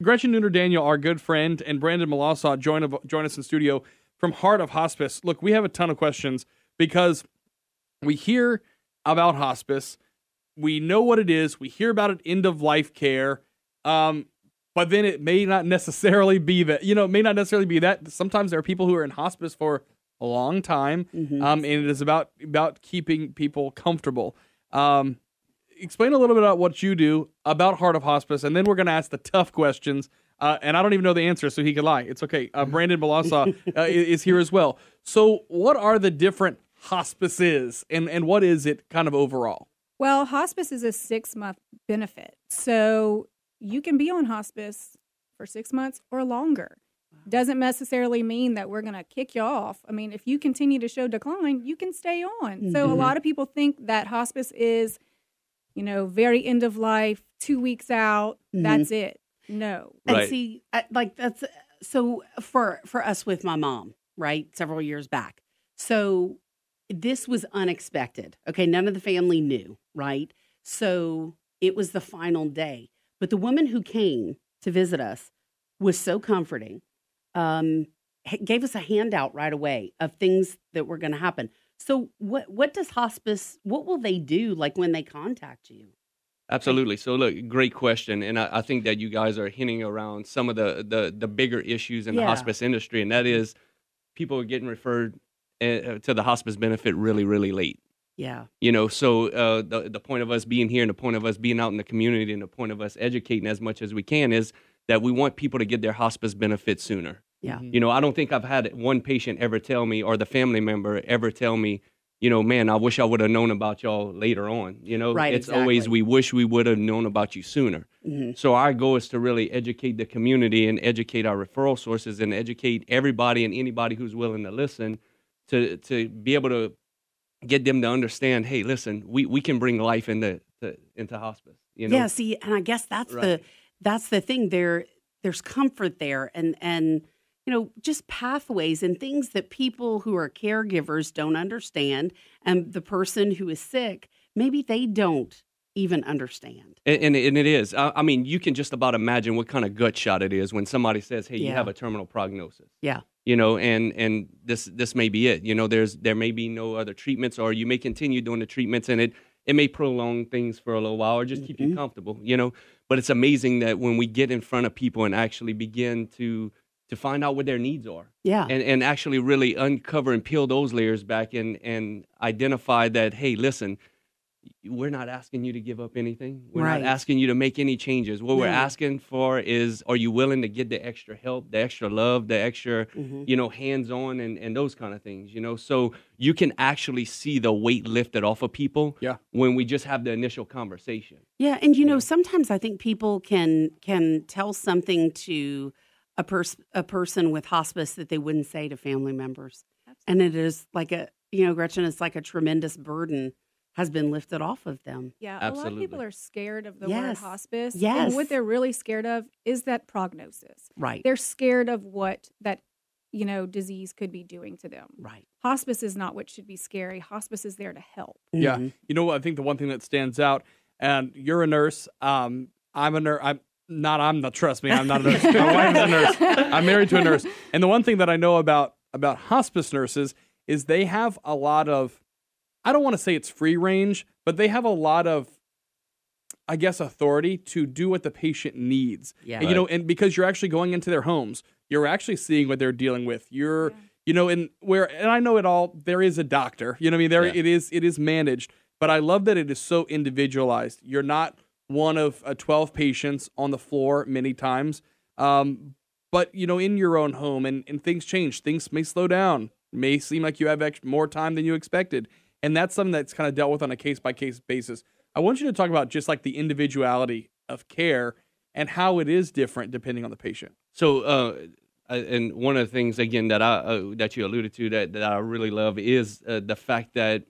Gretchen Nooner-Daniel, our good friend, and Brandon Meloncon join us in studio from Heart of Hospice. Look, we have a ton of questions because we hear about hospice. We know what it is. We hear about it, end-of-life care. But then it may not necessarily be that. It may not necessarily be that. Sometimes there are people who are in hospice for a long time, and it is about keeping people comfortable. Explain a little bit about what you do about Heart of Hospice, and then we're going to ask the tough questions. And I don't even know the answer, so he could lie. It's okay. Brandon Meloncon is here as well. So what are the different hospices, and what is it kind of overall? Well, hospice is a 6-month benefit. So you can be on hospice for 6 months or longer. Doesn't necessarily mean that we're going to kick you off. I mean, if you continue to show decline, you can stay on. So a lot of people think that hospice is, very end of life, 2 weeks out, that's it. No. Right. And see, that's so for us with my mom, right, several years back. So this was unexpected. Okay, none of the family knew, right? So it was the final day. But the woman who came to visit us was so comforting, gave us a handout right away of things that were going to happen. So what does hospice, what will they do when they contact you? Absolutely. So look, great question. And I think that you guys are hinting around some of the bigger issues in the hospice industry. And that is people are getting referred to the hospice benefit really, really late. Yeah. So the point of us being here and the point of us being out in the community and the point of us educating as much as we can is that we want people to get their hospice benefit sooner. Yeah. I don't think I've had one patient ever tell me or the family member ever tell me, man, I wish I would have known about y'all later on. Right, It's exactly. always, we wish we would have known about you sooner. So our goal is to really educate the community and educate our referral sources and educate everybody and anybody who's willing to listen to be able to get them to understand, hey, listen, we can bring life into hospice. Yeah, see, and I guess that's the thing. There's comfort there and just pathways and things that people who are caregivers don't understand, and the person who is sick, maybe they don't even understand. And it is. I mean, you can just about imagine what kind of gut shot it is when somebody says, hey, you have a terminal prognosis. Yeah. And this may be it. There may be no other treatments, or you may continue doing the treatments, and it may prolong things for a little while or just keep you comfortable, But it's amazing that when we get in front of people and actually begin to find out what their needs are. Yeah. And actually really uncover and peel those layers back and identify that, hey, listen, we're not asking you to give up anything. We're not asking you to make any changes. What we're asking for is, are you willing to get the extra help, the extra love, the extra, hands-on and those kind of things, So you can actually see the weight lifted off of people when we just have the initial conversation. Yeah, and sometimes I think people can tell something to a person with hospice that they wouldn't say to family members. Absolutely. And it is like Gretchen, it's like a tremendous burden has been lifted off of them. Yeah, Absolutely. A lot of people are scared of the word hospice. Yes. And what they're really scared of is that prognosis. Right. They're scared of what that, disease could be doing to them. Right. Hospice is not what should be scary. Hospice is there to help. Yeah. I think the one thing that stands out, and you're a nurse, I'm a nurse. Trust me, I'm not a nurse. My wife is a nurse. I'm married to a nurse. And the one thing that I know about hospice nurses is they have a lot of, I don't want to say it's free range, but they have a lot of, I guess, authority to do what the patient needs. Yeah. And, and because you're actually going into their homes, you're actually seeing what they're dealing with. You're, and I know it all, there is a doctor, it is managed, but I love that it is so individualized. You're not one of 12 patients on the floor many times, but, in your own home, and things change. Things may slow down, may seem like you have more time than you expected. And that's something that's kind of dealt with on a case-by-case basis. I want you to talk about just like the individuality of care and how it is different depending on the patient. So, and one of the things, again, that you alluded to that I really love is the fact that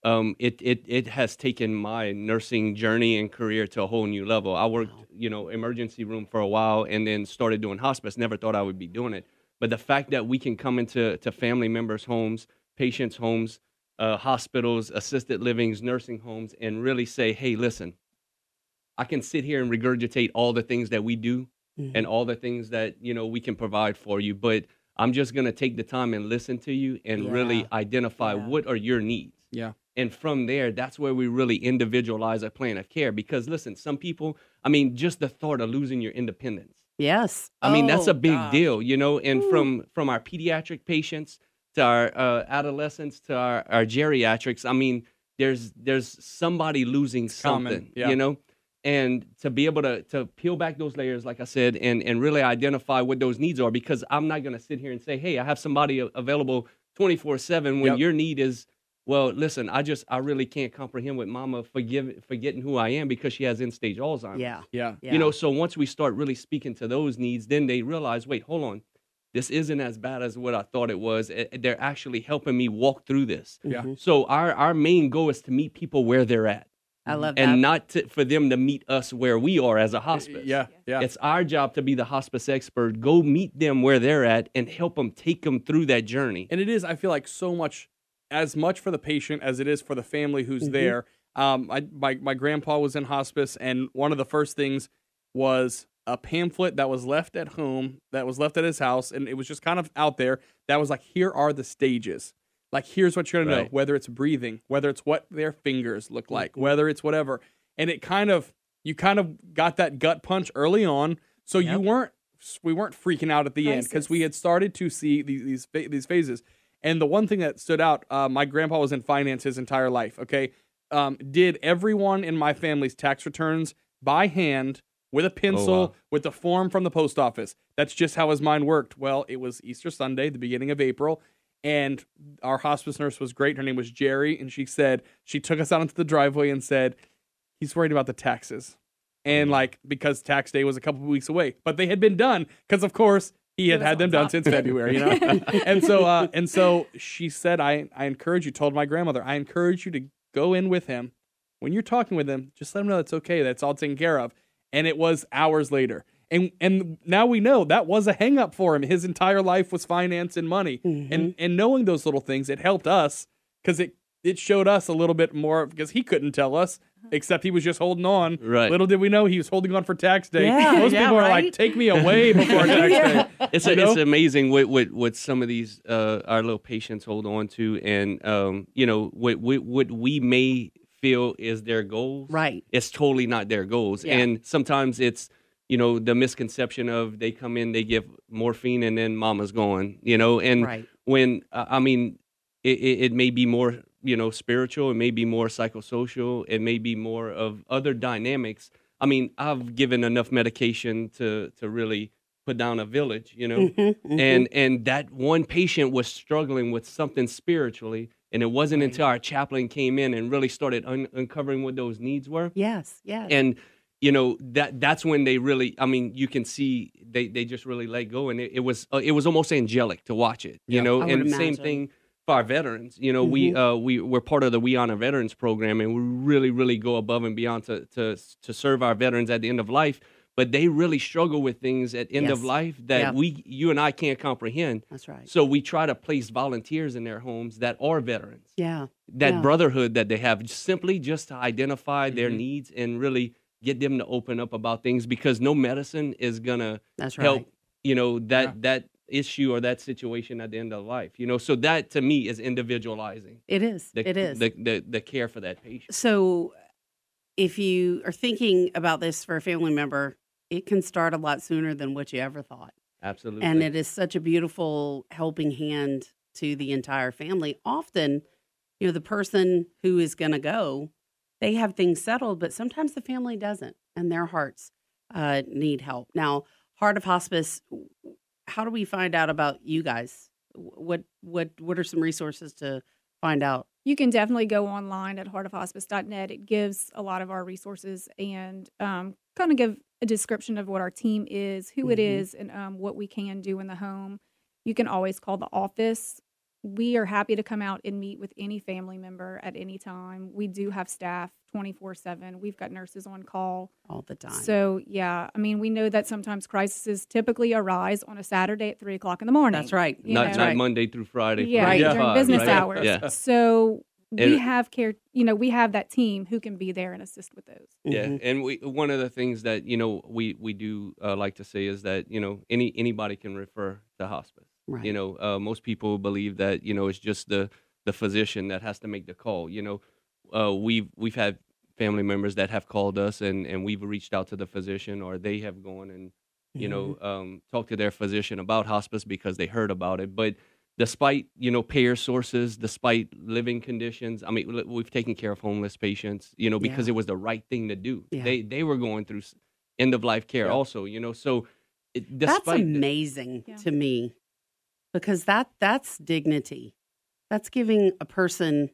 it has taken my nursing journey and career to a whole new level. I worked, emergency room for a while and then started doing hospice. Never thought I would be doing it. But the fact that we can come into family members' homes, patients' homes, hospitals, assisted livings, nursing homes, and really say, hey, listen, I can sit here and regurgitate all the things that we do, and all the things that, we can provide for you. But I'm just going to take the time and listen to you and really identify what are your needs. Yeah. And from there, that's where we really individualize a plan of care. Because listen, some people, just the thought of losing your independence. Yes. That's a big deal, and from our pediatric patients to our adolescents to our geriatrics, there's somebody losing something, and to be able to peel back those layers, like I said, and really identify what those needs are, because I'm not going to sit here and say, hey, I have somebody available 24/7 when your need is, well, listen, I really can't comprehend with mama forgetting who I am because she has end-stage Alzheimer's. Yeah. So once we start really speaking to those needs, then they realize, wait, hold on. This isn't as bad as what I thought it was. They're actually helping me walk through this. Yeah. So our main goal is to meet people where they're at. I love that. And not for them to meet us where we are as a hospice. Yeah. It's our job to be the hospice expert. Go meet them where they're at and help them, take them through that journey. And it is, I feel like, as much for the patient as it is for the family who's there. My grandpa was in hospice, and one of the first things was a pamphlet that was left at home, that was left at his house, and it was just kind of out there. That was like, here are the stages. Like, here's what you're going to know, whether it's breathing, whether it's what their fingers look like, whether it's whatever. And you kind of got that gut punch early on, so we weren't freaking out at the end, because we had started to see these phases. And the one thing that stood out, my grandpa was in finance his entire life, okay? Did everyone in my family's tax returns by hand with a pencil, with the form from the post office. That's just how his mind worked. Well, it was Easter Sunday, the beginning of April, and our hospice nurse was great. Her name was Jerry, and she took us out into the driveway and said, he's worried about the taxes. And because tax day was a couple of weeks away, but they had been done because, of course, he had them done since February, and so she said, I encourage you, told my grandmother, I encourage you to go in with him. When you're talking with him, just let him know it's okay. That's all taken care of. And it was hours later. And now we know that was a hang up for him. His entire life was finance and money. And knowing those little things, it helped us because it showed us a little bit more, because he couldn't tell us, except he was just holding on. Right. Little did we know he was holding on for tax day. Yeah, Most people are like, take me away before tax day. It's amazing what some of these our little patients hold on to, and what we may feel is their goals. Right. It's totally not their goals. Yeah. And sometimes it's the misconception of they come in, they give morphine, and then mama's gone. And when it may be more spiritual, it may be more psychosocial, it may be more of other dynamics. I've given enough medication to really put down a village, and that one patient was struggling with something spiritually, and it wasn't until our chaplain came in and really started uncovering what those needs were. Yes. And that's when they really, you can see they just really let go, and it was almost angelic to watch it, and same thing for our veterans. We're part of the We Honor Veterans program, and we really, really go above and beyond to serve our veterans at the end of life. But they really struggle with things at end of life that you and I can't comprehend. That's right. So we try to place volunteers in their homes that are veterans. Yeah. That brotherhood that they have, simply just to identify their needs and really get them to open up about things, because no medicine is gonna help. That issue or that situation at the end of life. So that to me is individualizing. It is. It is the care for that patient. So if you are thinking about this for a family member, it can start a lot sooner than what you ever thought. Absolutely. And it is such a beautiful helping hand to the entire family. Often, the person who is going to go, they have things settled, but sometimes the family doesn't, and their hearts need help. Now, Heart of Hospice, how do we find out about you guys? What are some resources to find out? You can definitely go online at heartofhospice.net. It gives a lot of our resources and kind of give a description of what our team is, who it is, and what we can do in the home. You can always call the office. We are happy to come out and meet with any family member at any time. We do have staff 24/7. We've got nurses on call all the time. So, we know that sometimes crises typically arise on a Saturday at 3 o'clock in the morning. That's right. Not Monday through Friday. Yeah, during business hours. Yeah. So we have care, we have that team who can be there and assist with those. Yeah, and one of the things that we do like to say is that anybody can refer to hospice. Right. Most people believe that it's just the physician that has to make the call. We've had family members that have called us and we've reached out to the physician, or they have gone and talked to their physician about hospice because they heard about it. But despite payer sources, despite living conditions, I mean, we've taken care of homeless patients, because it was the right thing to do. Yeah. They were going through end of life care also, so That's amazing to me, because that's dignity. That's giving a person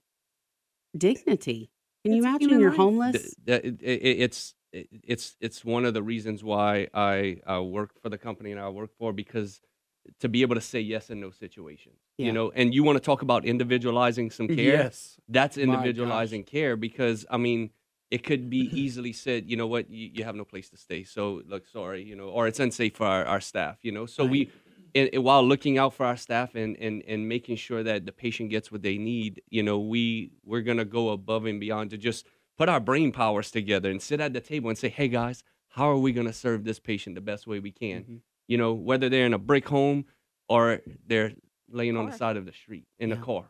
dignity. Can you It's a imagine human you're life. homeless? It's one of the reasons why I work for the company and I work for, because to be able to say yes in those situations, and you want to talk about individualizing some care. Yes. That's My individualizing care, because I mean, it could be easily said, you know what, you have no place to stay, so look, sorry, or it's unsafe for our staff, so Right. while looking out for our staff and making sure that the patient gets what they need, we're gonna go above and beyond to just put our brain powers together and sit at the table and say, hey guys, how are we gonna serve this patient the best way we can? Whether they're in a brick home or they're laying on the side of the street in a car,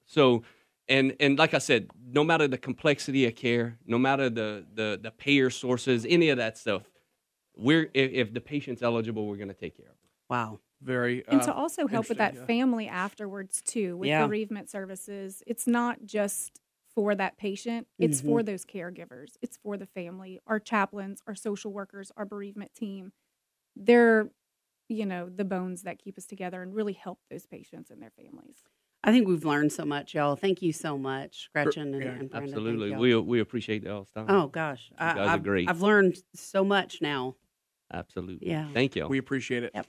So, and like I said, no matter the complexity of care, no matter the payer sources, any of that stuff, if the patient's eligible, we're going to take care of it. Wow. Very. And to also help with that interesting, family afterwards too, with bereavement services. It's not just for that patient, it's for those caregivers, it's for the family, our chaplains, our social workers, our bereavement team. They're the bones that keep us together and really help those patients and their families. I think we've learned so much, y'all. Thank you so much, Gretchen and Brenda. Absolutely. Thank y'all. We appreciate y'all's time. Oh, gosh. You guys are great. I've learned so much now. Absolutely. Yeah. Thank you. We appreciate it. Yep.